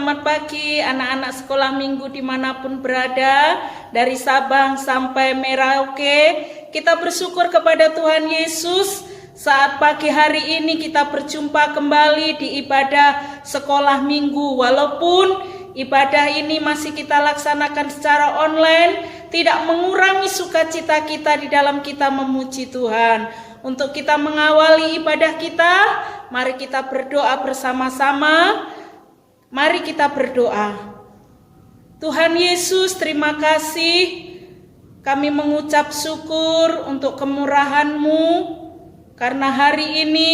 selamat pagi anak-anak sekolah minggu dimanapun berada, dari Sabang sampai Merauke. Kita bersyukur kepada Tuhan Yesus saat pagi hari ini kita berjumpa kembali di ibadah sekolah minggu. Walaupun ibadah ini masih kita laksanakan secara online, tidak mengurangi sukacita kita di dalam kita memuji Tuhan. Untuk kita mengawali ibadah kita, mari kita berdoa bersama-sama. Mari kita berdoa. Tuhan Yesus, terima kasih. Kami mengucap syukur untuk kemurahan-Mu, karena hari ini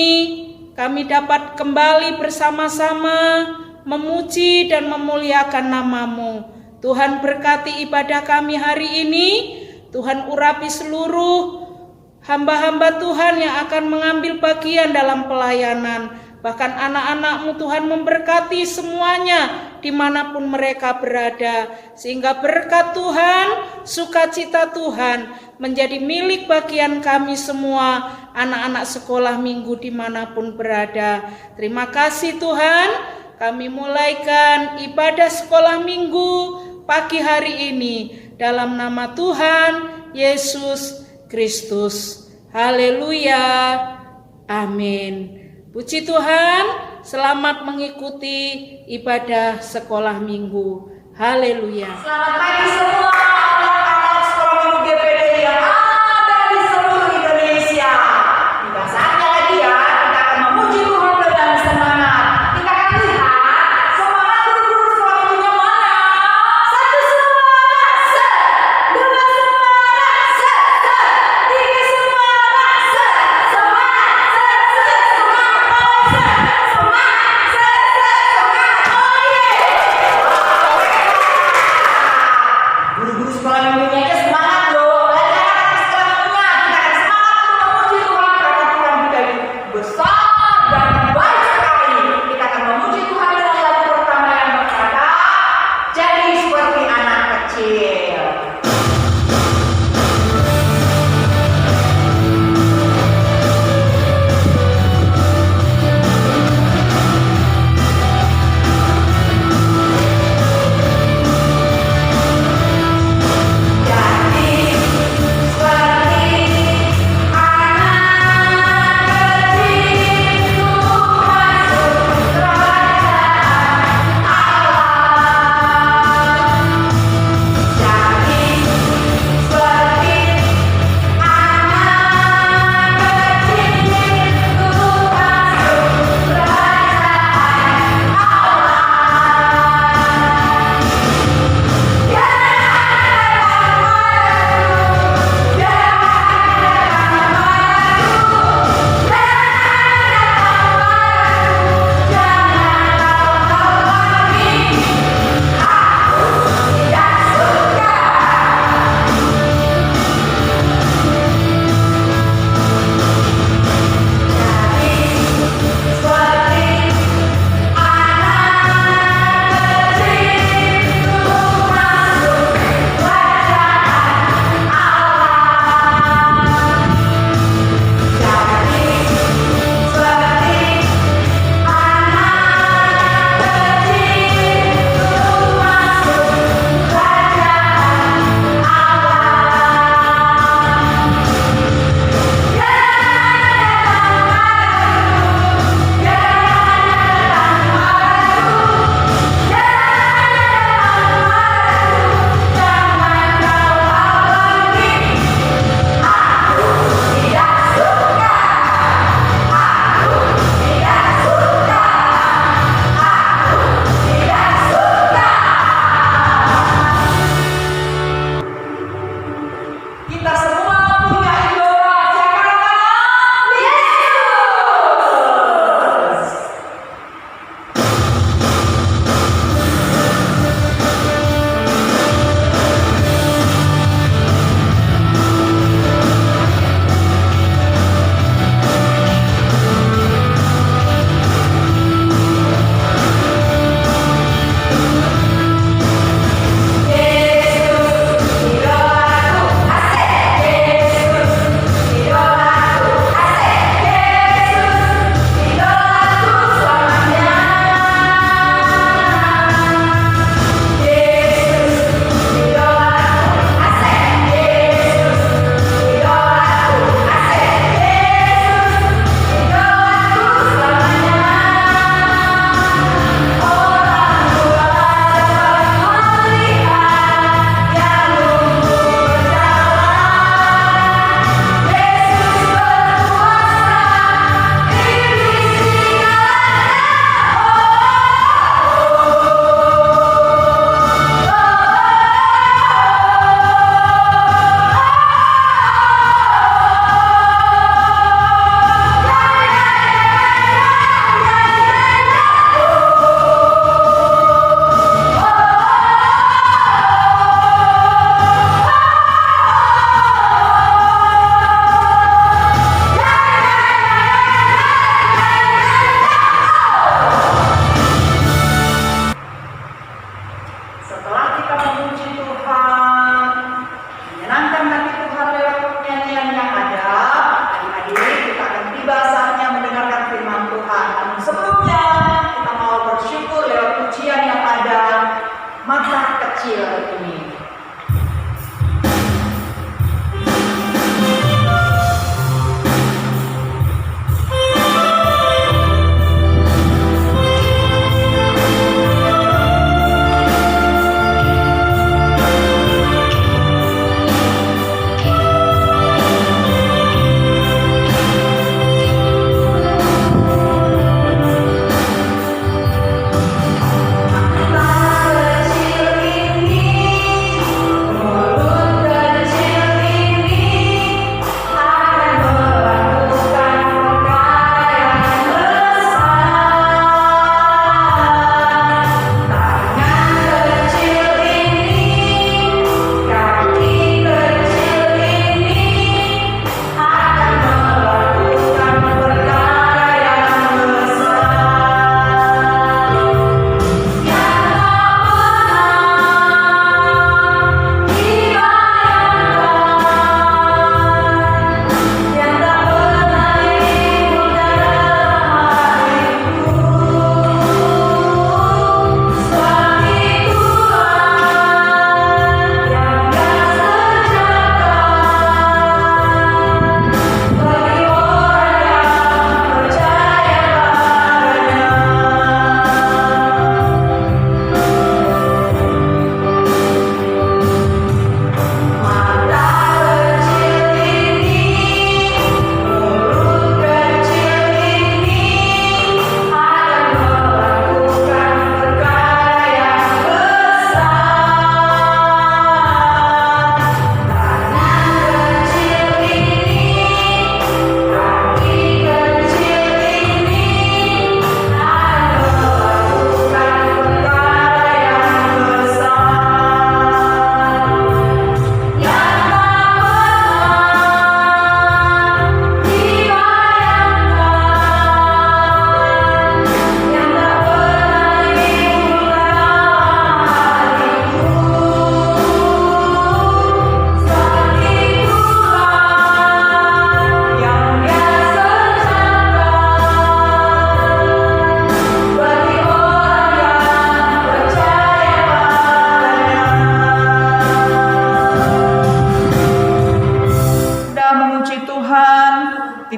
kami dapat kembali bersama-sama memuji dan memuliakan nama-Mu. Tuhan berkati ibadah kami hari ini. Tuhan urapi seluruh hamba-hamba Tuhan yang akan mengambil bagian dalam pelayanan. Bahkan anak-anak-Mu Tuhan memberkati semuanya dimanapun mereka berada. Sehingga berkat Tuhan, sukacita Tuhan menjadi milik bagian kami semua, anak-anak sekolah minggu dimanapun berada. Terima kasih Tuhan, kami mulaikan ibadah sekolah minggu pagi hari ini dalam nama Tuhan Yesus Kristus. Haleluya. Amin. Puji Tuhan, selamat mengikuti ibadah sekolah minggu. Haleluya. Selamat pagi semua anak-anak sekolah minggu GPD yang ada di seluruh Indonesia. Tidak saatnya lagi ya, kita akan memuji Tuhan dengan semangat. Kita akan lihat semangat guru-guru sekolah minggunya mana. Satu semangat, set. Dua semangat, set. Tiga semangat, set. Semangat, set. Semangat, set. Semangat, oh yeah. Guru-guru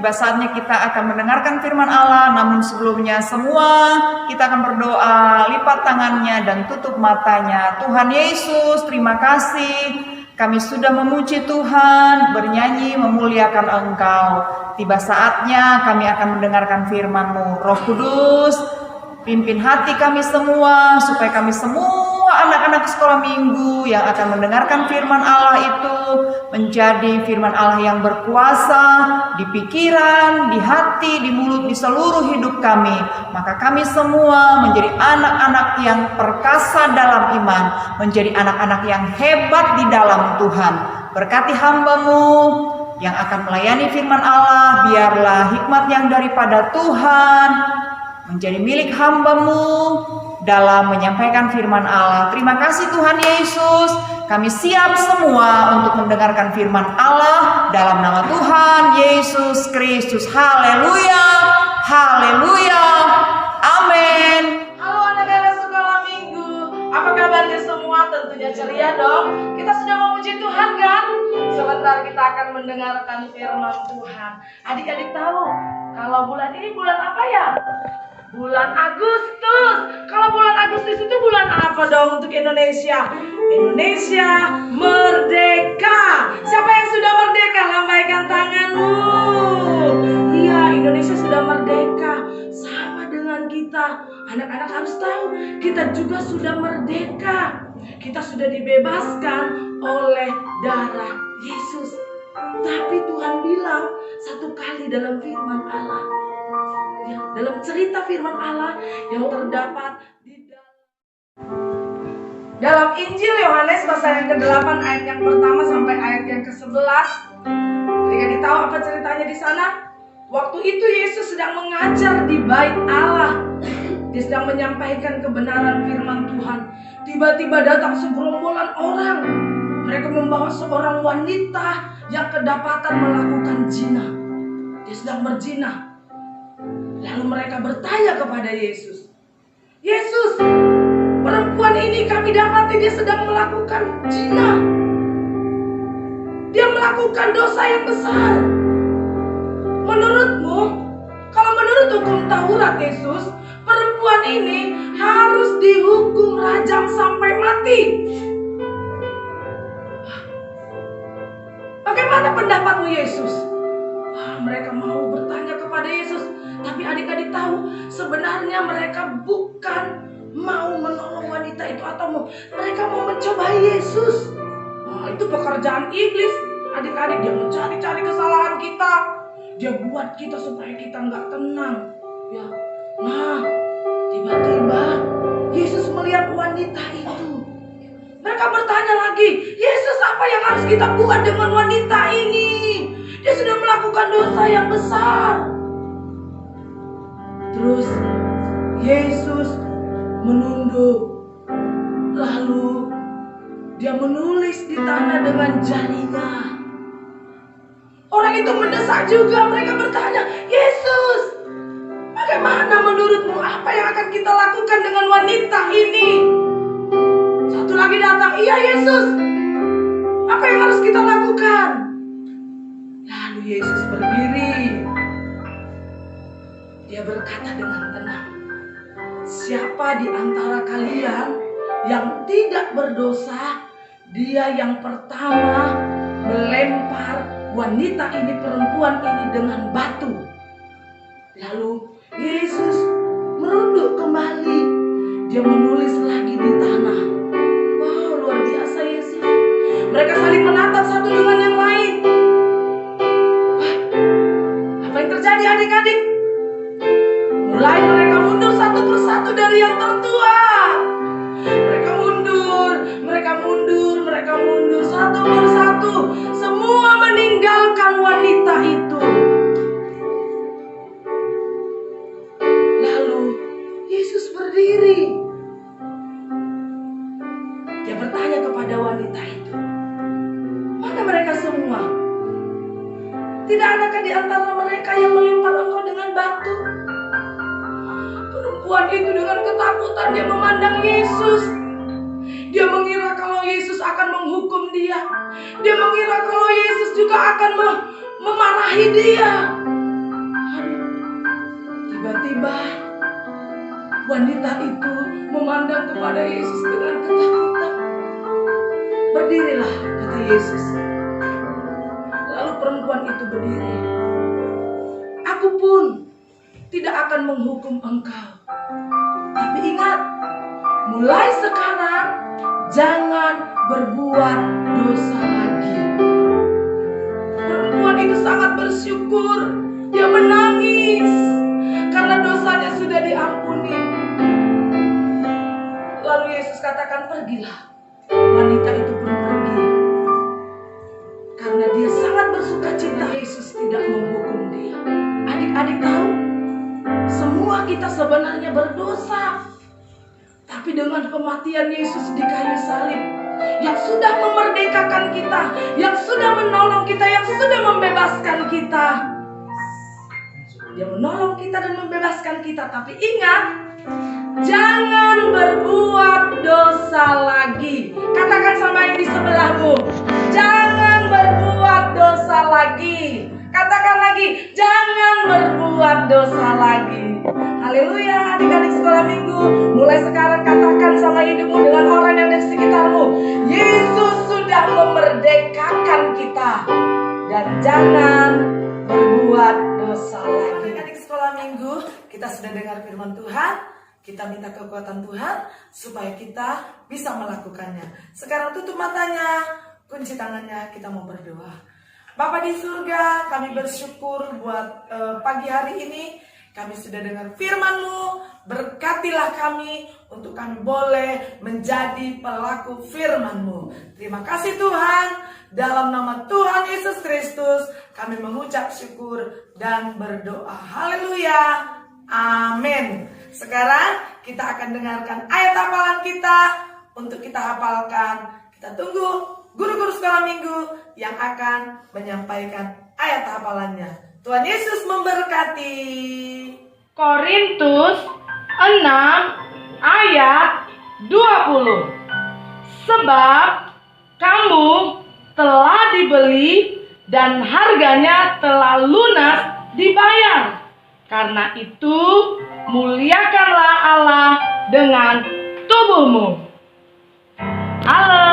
tiba saatnya kita akan mendengarkan firman Allah. Namun sebelumnya semua kita akan berdoa, lipat tangannya dan tutup matanya. Tuhan Yesus, terima kasih. Kami sudah memuji Tuhan, bernyanyi, memuliakan Engkau. Tiba saatnya kami akan mendengarkan firman-Mu. Roh Kudus, pimpin hati kami semua, supaya kami semua anak-anak sekolah minggu yang akan mendengarkan firman Allah itu menjadi firman Allah yang berkuasa di pikiran, di hati, di mulut, di seluruh hidup kami. Maka kami semua menjadi anak-anak yang perkasa dalam iman, menjadi anak-anak yang hebat di dalam Tuhan. Berkati hamba-Mu yang akan melayani firman Allah, biarlah hikmat yang daripada Tuhan menjadi milik hamba-Mu dalam menyampaikan firman Allah. Terima kasih Tuhan Yesus. Kami siap semua untuk mendengarkan firman Allah dalam nama Tuhan Yesus Kristus. Haleluya, haleluya, amin. Halo anak-anak sekolah minggu, apa kabarnya semua? Tentunya ceria dong. Kita sudah memuji Tuhan kan? Sebentar kita akan mendengarkan firman Tuhan. Adik-adik tahu kalau bulan ini bulan apa ya? Bulan Agustus. Kalau bulan Agustus itu bulan apa dong untuk Indonesia? Indonesia merdeka. Siapa yang sudah merdeka? Lambaikan tanganmu. Iya, Indonesia sudah merdeka. Sama dengan kita. Anak-anak harus tahu, kita juga sudah merdeka. Kita sudah dibebaskan oleh darah Yesus. Tapi Tuhan bilang satu kali dalam firman Allah, ya, dalam cerita firman Allah yang terdapat di dalam Injil Yohanes pasal yang ke-8 ayat yang pertama sampai ayat yang ke-11. Adik-adik tahu apa ceritanya di sana? Waktu itu Yesus sedang mengajar di bait Allah. Dia sedang menyampaikan kebenaran firman Tuhan. Tiba-tiba datang segerombolan orang. Mereka membawa seorang wanita yang kedapatan melakukan zina. Dia sedang berzina. Lalu mereka bertanya kepada Yesus, Yesus, perempuan ini kami dapati dia sedang melakukan zina. Dia melakukan dosa yang besar. Menurutmu, kalau menurut hukum Taurat Yesus, perempuan ini harus dihukum rajam sampai mati. Bagaimana pendapatmu Yesus? Mereka mau bertanya kepada Yesus. Tapi adik-adik tahu, sebenarnya mereka bukan mau menolong wanita itu atau mereka mau mencobai Yesus. Itu pekerjaan iblis. Adik-adik, dia mencari-cari kesalahan kita. Dia buat kita supaya kita nggak tenang. Ya. Nah, tiba-tiba Yesus melihat wanita itu. Mereka bertanya lagi, Yesus, apa yang harus kita buat dengan wanita ini? Dia sudah melakukan dosa yang besar. Terus Yesus menunduk. Lalu dia menulis di tanah dengan jarinya. Orang itu mendesak juga. Mereka bertanya, Yesus, bagaimana menurutmu? Apa yang akan kita lakukan dengan wanita ini? Satu lagi datang, iya Yesus, apa yang harus kita lakukan? Lalu Yesus berdiri. Dia berkata dengan tenang, siapa di antara kalian yang tidak berdosa, dia yang pertama melempar wanita ini, perempuan ini dengan batu. Lalu Yesus merunduk kembali. Dia menulis lagi di tanah. Wow, luar biasa Yesus. Mereka saling menatap satu dengan yang lain. Wah, apa yang terjadi adik-adik? Mulai mereka mundur satu persatu dari yang tertua. Mereka mundur, mereka mundur, mereka mundur satu persatu. Semua meninggalkan wanita itu. Lalu Yesus berdiri. Dia bertanya kepada wanita itu, mana mereka semua? Tidak adakah di antara mereka yang melempar engkau dengan batu? Perempuan itu dengan ketakutan dia memandang Yesus. Dia mengira kalau Yesus akan menghukum dia. Dia mengira kalau Yesus juga akan memarahi dia. Tiba-tiba wanita itu memandang kepada Yesus dengan ketakutan. "Berdirilah," kata Yesus. Lalu perempuan itu berdiri. "Aku pun tidak akan menghukum engkau. Tapi ingat, mulai sekarang jangan berbuat dosa lagi." Perempuan itu sangat bersyukur. Dia menangis karena dosanya sudah diampuni. Lalu Yesus katakan, "Pergilah." Wanita itu pun pergi. Karena dia sangat bersuka cita, Yesus tidak menghukum dia. Adik-adik tahu, semua kita sebenarnya berdosa. Tapi dengan kematian Yesus di kayu salib, yang sudah memerdekakan kita, yang sudah menolong kita, yang sudah membebaskan kita. Dia menolong kita dan membebaskan kita. Tapi ingat, jangan berbuat dosa lagi. Katakan sama yang di sebelahmu, jangan berbuat dosa lagi. Katakan lagi, jangan berbuat dosa lagi. Haleluya, adik-adik sekolah minggu. Mulai sekarang katakan sama hidupmu dengan orang yang di sekitarmu, Yesus sudah memerdekakan kita. Dan jangan berbuat dosa lagi. Adik-adik sekolah minggu, kita sudah dengar firman Tuhan. Kita minta kekuatan Tuhan supaya kita bisa melakukannya. Sekarang tutup matanya, kunci tangannya, kita mau berdoa. Bapa di surga, kami bersyukur buat pagi hari ini. Kami sudah dengar firman-Mu, berkatilah kami untuk kami boleh menjadi pelaku firman-Mu. Terima kasih Tuhan, dalam nama Tuhan Yesus Kristus, kami mengucap syukur dan berdoa. Haleluya, amin. Sekarang kita akan dengarkan ayat hafalan kita untuk kita hafalkan. Kita tunggu guru-guru sekolah minggu yang akan menyampaikan ayat hafalannya. Tuhan Yesus memberkati. Korintus 6 ayat 20. Sebab kamu telah dibeli dan harganya telah lunas dibayar. Karena itu muliakanlah Allah dengan tubuhmu. Halo.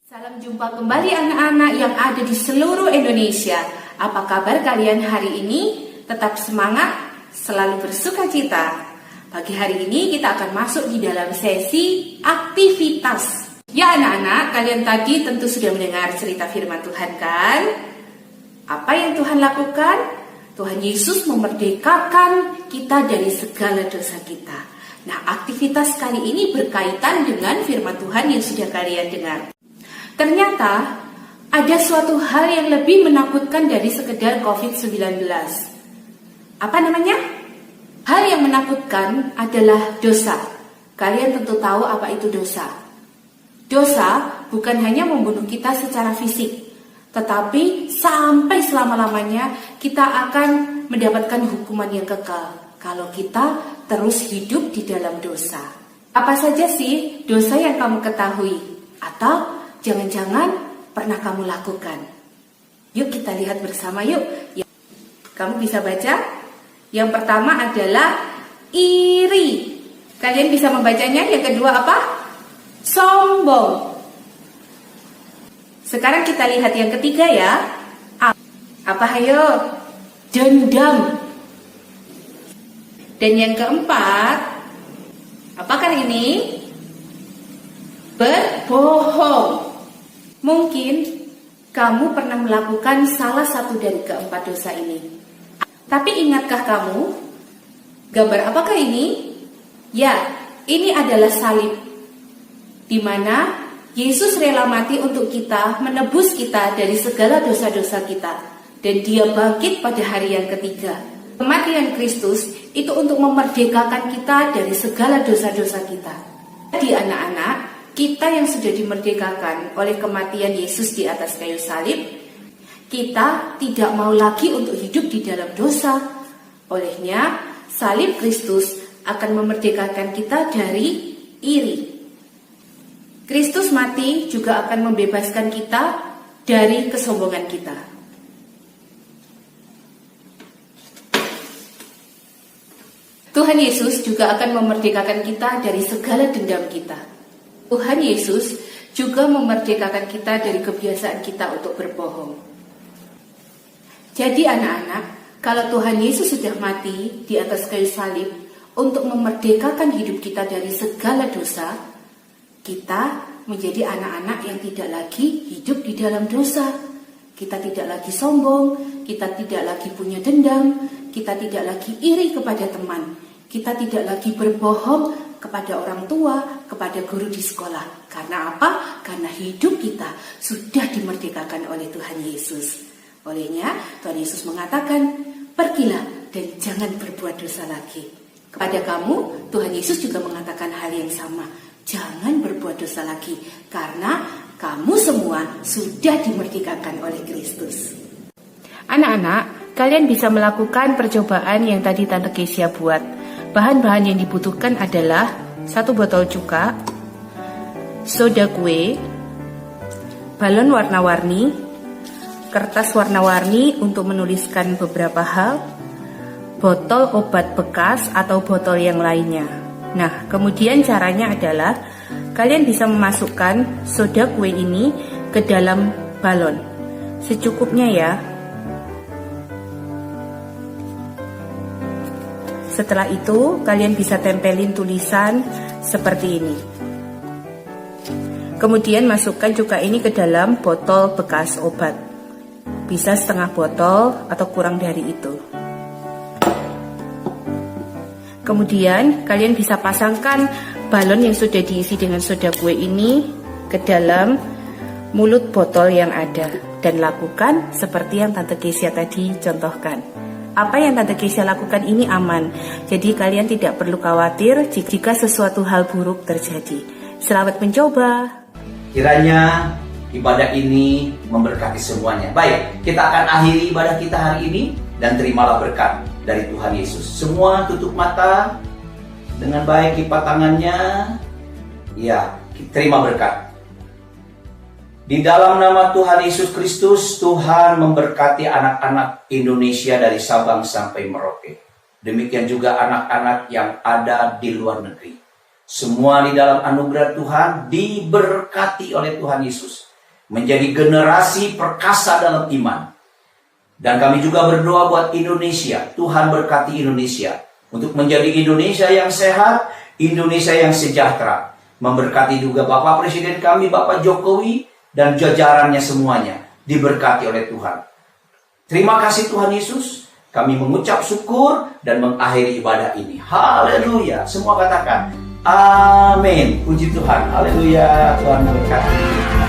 Salam jumpa kembali anak-anak yang ada di seluruh Indonesia. Apa kabar kalian hari ini? Tetap semangat, selalu bersuka cita. Pagi hari ini kita akan masuk di dalam sesi aktivitas. Ya anak-anak, kalian tadi tentu sudah mendengar cerita firman Tuhan kan? Apa yang Tuhan lakukan? Tuhan Yesus memerdekakan kita dari segala dosa kita. Nah, aktivitas kali ini berkaitan dengan firman Tuhan yang sudah kalian dengar. Ternyata ada suatu hal yang lebih menakutkan dari sekedar COVID-19. Apa namanya? Hal yang menakutkan adalah dosa. Kalian tentu tahu apa itu dosa. Dosa bukan hanya membunuh kita secara fisik, tetapi sampai selama-lamanya kita akan mendapatkan hukuman yang kekal kalau kita terus hidup di dalam dosa. Apa saja sih dosa yang kamu ketahui? Atau jangan-jangan pernah kamu lakukan? Yuk kita lihat bersama yuk. Kamu bisa baca? Yang pertama adalah iri. Kalian bisa membacanya. Yang kedua apa? Sombong. Sekarang kita lihat yang ketiga ya. Apa hayo? Dendam. Dan yang keempat, apa kali ini? Berbohong. Mungkin kamu pernah melakukan salah satu dari keempat dosa ini. Tapi ingatkah kamu? Gambar apakah ini? Ya, ini adalah salib. Di mana Yesus rela mati untuk kita, menebus kita dari segala dosa-dosa kita. Dan dia bangkit pada hari yang ketiga. Kematian Kristus itu untuk memerdekakan kita dari segala dosa-dosa kita. Jadi anak-anak, kita yang sudah dimerdekakan oleh kematian Yesus di atas kayu salib, kita tidak mau lagi untuk hidup di dalam dosa. Olehnya, salib Kristus akan memerdekakan kita dari iri. Kristus mati juga akan membebaskan kita dari kesombongan kita. Tuhan Yesus juga akan memerdekakan kita dari segala dendam kita. Tuhan Yesus juga memerdekakan kita dari kebiasaan kita untuk berbohong. Jadi anak-anak, kalau Tuhan Yesus sudah mati di atas kayu salib untuk memerdekakan hidup kita dari segala dosa, kita menjadi anak-anak yang tidak lagi hidup di dalam dosa. Kita tidak lagi sombong, kita tidak lagi punya dendam, kita tidak lagi iri kepada teman, kita tidak lagi berbohong kepada orang tua, kepada guru di sekolah. Karena apa? Karena hidup kita sudah dimerdekakan oleh Tuhan Yesus. Olehnya, Tuhan Yesus mengatakan, pergilah dan jangan berbuat dosa lagi. Kepada kamu, Tuhan Yesus juga mengatakan hal yang sama. Jangan berbuat dosa lagi, karena kamu semua sudah dimerdekakan oleh Kristus. Anak-anak, kalian bisa melakukan percobaan yang tadi Tante Kesia buat. Bahan-bahan yang dibutuhkan adalah 1 botol cuka, soda kue, balon warna-warni, kertas warna-warni untuk menuliskan beberapa hal, botol obat bekas atau botol yang lainnya. Nah, kemudian caranya adalah kalian bisa memasukkan soda kue ini ke dalam balon. Secukupnya ya. Setelah itu, kalian bisa tempelin tulisan seperti ini. Kemudian masukkan cuka ini ke dalam botol bekas obat. Bisa setengah botol atau kurang dari itu. Kemudian kalian bisa pasangkan balon yang sudah diisi dengan soda kue ini ke dalam mulut botol yang ada. Dan lakukan seperti yang Tante Kesia tadi contohkan. Apa yang Tante Kesia lakukan ini aman. Jadi kalian tidak perlu khawatir jika sesuatu hal buruk terjadi. Selamat mencoba. Kiranya ibadah ini memberkati semuanya. Baik, kita akan akhiri ibadah kita hari ini dan terimalah berkat dari Tuhan Yesus. Semua tutup mata, dengan baik lipat tangannya. Ya, terima berkat. Di dalam nama Tuhan Yesus Kristus, Tuhan memberkati anak-anak Indonesia dari Sabang sampai Merauke. Demikian juga anak-anak yang ada di luar negeri. Semua di dalam anugerah Tuhan diberkati oleh Tuhan Yesus. Menjadi generasi perkasa dalam iman. Dan kami juga berdoa buat Indonesia. Tuhan berkati Indonesia. Untuk menjadi Indonesia yang sehat, Indonesia yang sejahtera. Memberkati juga Bapak Presiden kami, Bapak Jokowi, dan jajarannya semuanya. Diberkati oleh Tuhan. Terima kasih Tuhan Yesus. Kami mengucap syukur dan mengakhiri ibadah ini. Haleluya. Semua katakan, amin. Puji Tuhan. Haleluya. Tuhan memberkati.